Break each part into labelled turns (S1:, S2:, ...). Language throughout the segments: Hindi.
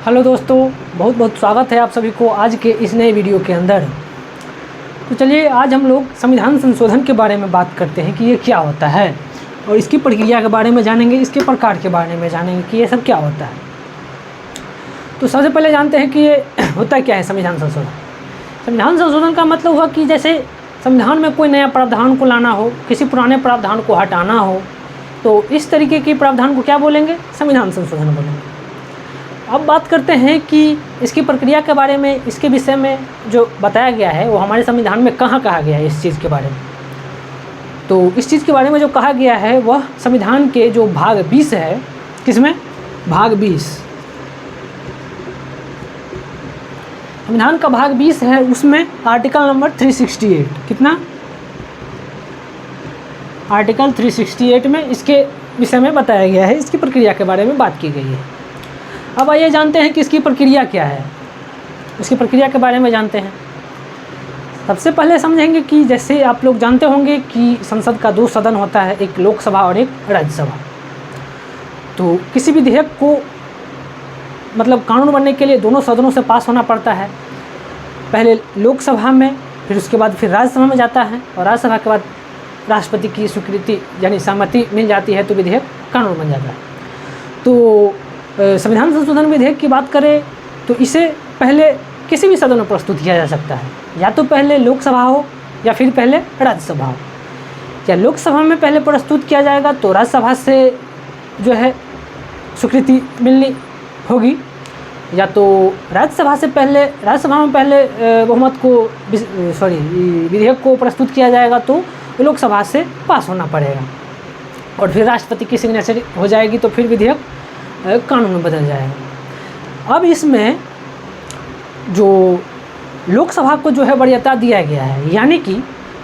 S1: हेलो दोस्तों, बहुत बहुत स्वागत है आप सभी को आज के इस नए वीडियो के अंदर। तो चलिए आज हम लोग संविधान संशोधन के बारे में बात करते हैं कि ये क्या होता है और इसकी प्रक्रिया के बारे में जानेंगे, इसके प्रकार के बारे में जानेंगे कि ये सब क्या होता है। तो सबसे पहले जानते हैं कि ये होता क्या है संविधान संशोधन। संविधान संशोधन का मतलब हुआ कि जैसे संविधान में कोई नया प्रावधान को लाना हो, किसी पुराने प्रावधान को हटाना हो, तो इस तरीके के प्रावधान को क्या बोलेंगे? संविधान संशोधन बोलेंगे। अब बात करते हैं कि इसकी प्रक्रिया के बारे में, इसके विषय में जो बताया गया है वो हमारे संविधान में कहाँ कहा गया है इस चीज़ के बारे में। तो इस चीज़ के बारे में जो कहा गया है वह संविधान के जो भाग 20 है, किसमें? भाग 20। संविधान का भाग 20 है, उसमें आर्टिकल नंबर 368, कितना? आर्टिकल 368 में इसके विषय में बताया गया है, इसकी प्रक्रिया के बारे में बात की गई है। अब आइए जानते हैं कि इसकी प्रक्रिया क्या है। इसकी प्रक्रिया के बारे में जानते हैं। सबसे पहले समझेंगे कि जैसे आप लोग जानते होंगे कि संसद का 2 सदन होता है, एक लोकसभा और एक राज्यसभा। तो किसी भी विधेयक को मतलब कानून बनने के लिए दोनों सदनों से पास होना पड़ता है। पहले लोकसभा में, फिर उसके बाद फिर राज्यसभा में जाता है और राज्यसभा के बाद राष्ट्रपति की स्वीकृति यानी सहमति मिल जाती है तो विधेयक कानून बन जाता है। तो संविधान संशोधन विधेयक की बात करें तो इसे पहले किसी भी सदन में प्रस्तुत किया जा सकता है, या तो पहले लोकसभा हो या फिर पहले राज्यसभा हो। या लोकसभा में पहले प्रस्तुत किया जाएगा तो राज्यसभा से जो है स्वीकृति मिलनी होगी, या तो राज्यसभा में पहले बहुमत को विधेयक को प्रस्तुत किया जाएगा तो लोकसभा से पास होना पड़ेगा और फिर राष्ट्रपति की सिग्नेचर हो जाएगी तो फिर विधेयक कानून में बदल जाएगा। अब इसमें जो लोकसभा को जो है वरीयता दिया गया है, यानी कि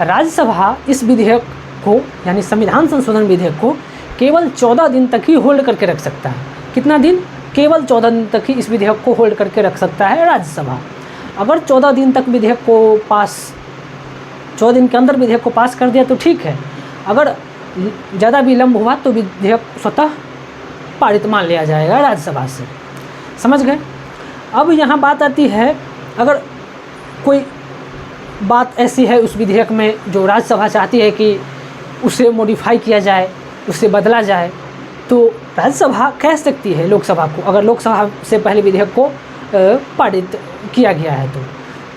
S1: राज्यसभा इस विधेयक को यानी संविधान संशोधन विधेयक को केवल 14 दिन तक ही होल्ड करके रख सकता है। कितना दिन? केवल 14 दिन तक ही इस विधेयक को होल्ड करके रख सकता है राज्यसभा। अगर 14 दिन तक विधेयक को 14 दिन के अंदर विधेयक को पास कर दिया तो ठीक है, अगर ज़्यादा विलम्ब हुआ तो विधेयक स्वतः पारित मान लिया जाएगा राज्यसभा से। समझ गए? अब यहाँ बात आती है, अगर कोई बात ऐसी है उस विधेयक में जो राज्यसभा चाहती है कि उसे मॉडिफाई किया जाए, उसे बदला जाए, तो राज्यसभा कह सकती है लोकसभा को, अगर लोकसभा से पहले विधेयक को पारित किया गया है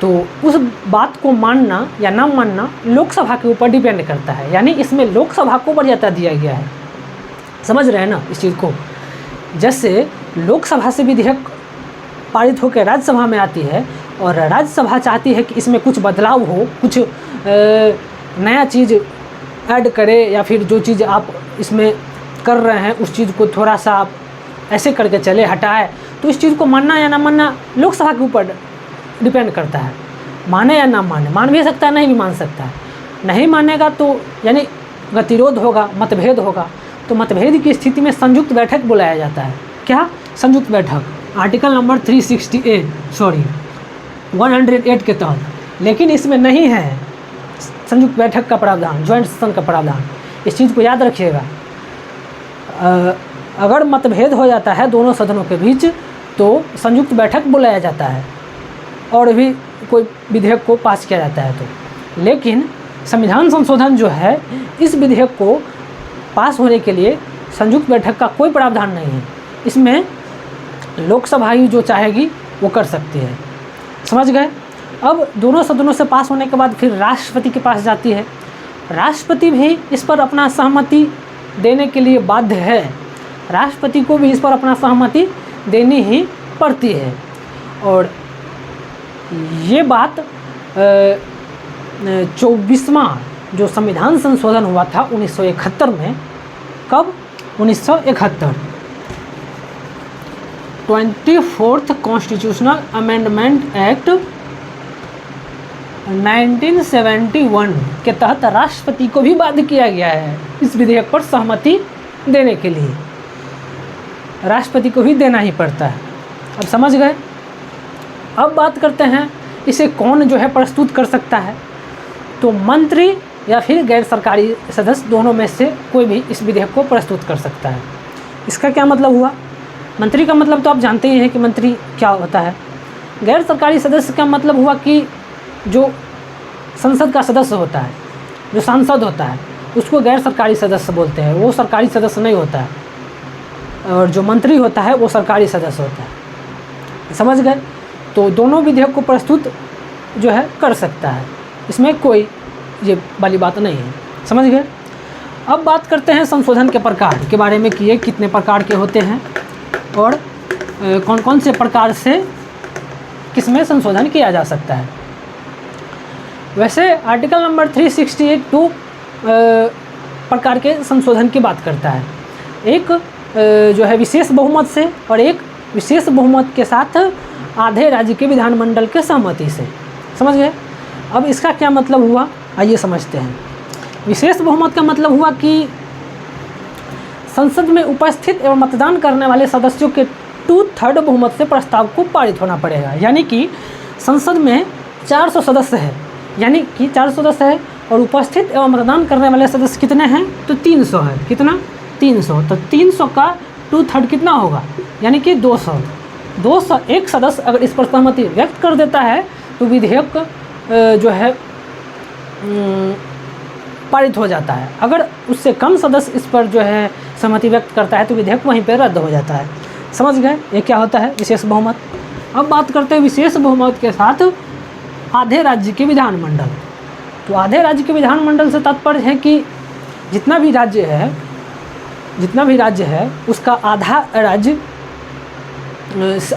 S1: तो उस बात को मानना या ना मानना लोकसभा के ऊपर डिपेंड करता है। यानी इसमें लोकसभा को वरीयता दिया गया है। समझ रहे हैं ना इस चीज़ को? जैसे लोकसभा से विधेयक पारित होकर राज्यसभा में आती है और राज्यसभा चाहती है कि इसमें कुछ बदलाव हो, कुछ नया चीज़ ऐड करे, या फिर जो चीज़ आप इसमें कर रहे हैं उस चीज़ को थोड़ा सा आप ऐसे करके चले, हटाए, तो इस चीज़ को मानना या ना मानना लोकसभा के ऊपर डिपेंड करता है। माने या ना माने, मान भी सकता है, नहीं भी मान सकता है। नहीं मानेगा तो यानी गतिरोध होगा, मतभेद होगा, तो मतभेद की स्थिति में संयुक्त बैठक बुलाया जाता है। क्या? संयुक्त बैठक, आर्टिकल नंबर 108 के तहत। लेकिन इसमें नहीं है संयुक्त बैठक का प्रावधान, ज्वाइंट सेशन का प्रावधान। इस चीज़ को याद रखिएगा। अगर मतभेद हो जाता है दोनों सदनों के बीच तो संयुक्त बैठक बुलाया जाता है और भी कोई विधेयक को पास किया जाता है तो। लेकिन संविधान संशोधन जो है, इस विधेयक को पास होने के लिए संयुक्त बैठक का कोई प्रावधान नहीं है। इसमें लोकसभा ही जो चाहेगी वो कर सकती है। समझ गए? अब दोनों सदनों से पास होने के बाद फिर राष्ट्रपति के पास जाती है। राष्ट्रपति भी इस पर अपना सहमति देने के लिए बाध्य है। राष्ट्रपति को भी इस पर अपना सहमति देनी ही पड़ती है। और ये बात 24वां जो संविधान संशोधन हुआ था 1971 में, कब? 1971, 24th कॉन्स्टिट्यूशनल अमेंडमेंट एक्ट 1971 के तहत राष्ट्रपति को भी बाध्य किया गया है इस विधेयक पर सहमति देने के लिए। राष्ट्रपति को भी देना ही पड़ता है। अब समझ गए? अब बात करते हैं इसे कौन जो है प्रस्तुत कर सकता है। तो मंत्री या फिर गैर सरकारी सदस्य दोनों में से कोई भी इस विधेयक को प्रस्तुत कर सकता है। इसका क्या मतलब हुआ मंत्री का मतलब तो आप जानते ही हैं कि मंत्री क्या होता है। गैर सरकारी सदस्य का मतलब हुआ कि जो संसद का सदस्य होता है, जो सांसद होता है, उसको गैर सरकारी सदस्य बोलते हैं, वो सरकारी सदस्य नहीं होता है। और जो मंत्री होता है वो सरकारी सदस्य होता है। समझ गए? तो दोनों विधेयक को प्रस्तुत जो है कर सकता है, इसमें कोई ये वाली बात नहीं है। समझ गए? अब बात करते हैं संशोधन के प्रकार के बारे में कि ये कितने प्रकार के होते हैं और कौन कौन से प्रकार से किसमें संशोधन किया जा सकता है। वैसे आर्टिकल नंबर 368 2 प्रकार के संशोधन की बात करता है। एक जो है विशेष बहुमत से और एक विशेष बहुमत के साथ आधे राज्य के विधानमंडल के सहमति से। समझ गए? अब इसका क्या मतलब हुआ, आइए समझते हैं। विशेष बहुमत का मतलब हुआ कि संसद में उपस्थित एवं मतदान करने वाले सदस्यों के 2/3 बहुमत से प्रस्ताव को पारित होना पड़ेगा। यानी कि संसद में 400 सदस्य है, यानी कि 400 सदस्य है और उपस्थित एवं मतदान करने वाले सदस्य कितने हैं, तो 300 है। कितना? 300। तो 300 का 2/3 कितना होगा, यानी कि 200। एक सदस्य अगर इस पर सहमति व्यक्त कर देता है तो विधेयक जो है पारित हो जाता है। अगर उससे कम सदस्य इस पर जो है सहमति व्यक्त करता है तो विधेयक वहीं पर रद्द हो जाता है। समझ गए? ये क्या होता है विशेष बहुमत। अब बात करते हैं विशेष बहुमत के साथ आधे राज्य के विधानमंडल। तो आधे राज्य के विधानमंडल से तात्पर्य है कि जितना भी राज्य है उसका आधा राज्य,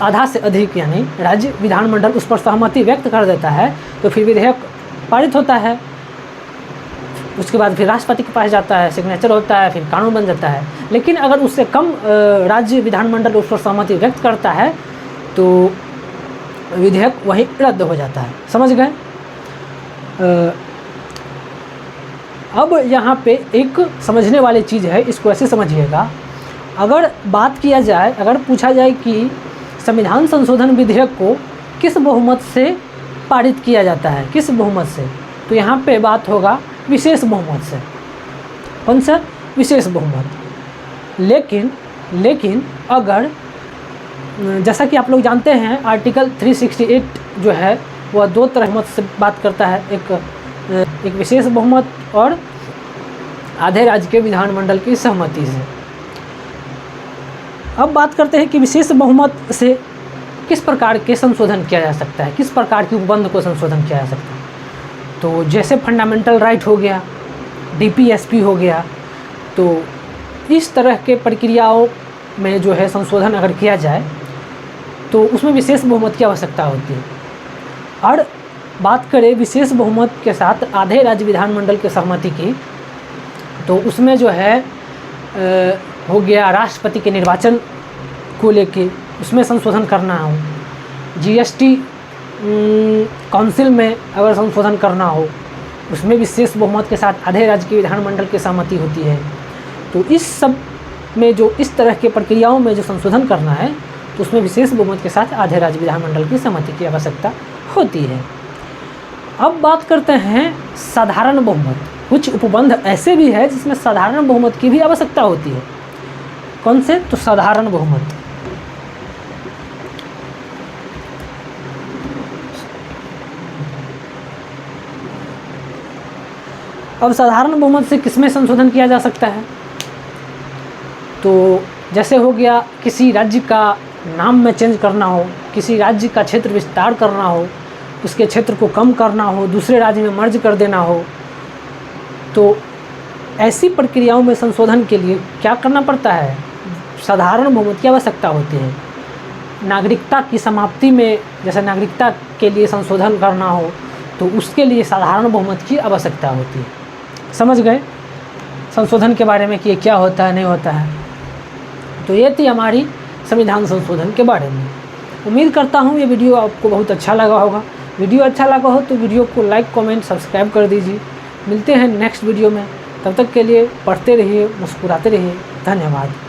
S1: आधा से अधिक यानी राज्य विधानमंडल उस पर सहमति व्यक्त कर देता है तो फिर विधेयक पारित होता है। उसके बाद फिर राष्ट्रपति के पास जाता है, सिग्नेचर होता है, फिर कानून बन जाता है। लेकिन अगर उससे कम राज्य विधानमंडल उस पर सहमति व्यक्त करता है तो विधेयक वहीं रद्द हो जाता है। समझ गए? अब यहाँ पे एक समझने वाली चीज़ है, इसको ऐसे समझिएगा। अगर बात किया जाए, अगर पूछा जाए कि संविधान संशोधन विधेयक को किस बहुमत से पारित किया जाता है, किस बहुमत से, तो यहाँ पे बात होगा विशेष बहुमत से। कौन सा? विशेष बहुमत। लेकिन अगर जैसा कि आप लोग जानते हैं आर्टिकल 368 जो है वह 2 तरह बहुमत से बात करता है, एक विशेष बहुमत और आधे राज्य के विधानमंडल की सहमति से। अब बात करते हैं कि विशेष बहुमत से किस प्रकार के संशोधन किया जा सकता है, किस प्रकार के उपबंध को संशोधन किया जा सकता है। तो जैसे फंडामेंटल राइट हो गया, DPSP हो गया, तो इस तरह के प्रक्रियाओं में जो है संशोधन अगर किया जाए तो उसमें विशेष बहुमत की आवश्यकता होती है। और बात करें विशेष बहुमत के साथ आधे राज्य विधानमंडल के सहमति की, तो उसमें जो है हो गया राष्ट्रपति के निर्वाचन को लेके, उसमें संशोधन करना हो, GST काउंसिल में अगर संशोधन करना हो, उसमें विशेष बहुमत के साथ आधे राज्य के विधानमंडल की सहमति होती है। तो इस सब में जो इस तरह के प्रक्रियाओं में जो संशोधन करना है तो उसमें विशेष बहुमत के साथ आधे राज्य विधानमंडल की सहमति की आवश्यकता होती है। अब बात करते हैं साधारण बहुमत। कुछ उपबंध ऐसे भी है जिसमें साधारण बहुमत की भी आवश्यकता होती है। कौन से? तो साधारण बहुमत। अब साधारण बहुमत से किसमें संशोधन किया जा सकता है? तो जैसे हो गया किसी राज्य का नाम में चेंज करना हो, किसी राज्य का क्षेत्र विस्तार करना हो, उसके क्षेत्र को कम करना हो, दूसरे राज्य में मर्ज कर देना हो, तो ऐसी प्रक्रियाओं में संशोधन के लिए क्या करना पड़ता है? साधारण बहुमत की आवश्यकता होती है। नागरिकता की समाप्ति में जैसे नागरिकता के लिए संशोधन करना हो तो उसके लिए साधारण बहुमत की आवश्यकता होती है। समझ गए संशोधन के बारे में कि ये क्या होता है, नहीं होता है। तो ये थी हमारी संविधान संशोधन के बारे में। उम्मीद करता हूँ ये वीडियो आपको बहुत अच्छा लगा होगा। वीडियो अच्छा लगा हो तो वीडियो को लाइक, कमेंट, सब्सक्राइब कर दीजिए। मिलते हैं नेक्स्ट वीडियो में, तब तक के लिए पढ़ते रहिए, मुस्कुराते रहिए। धन्यवाद।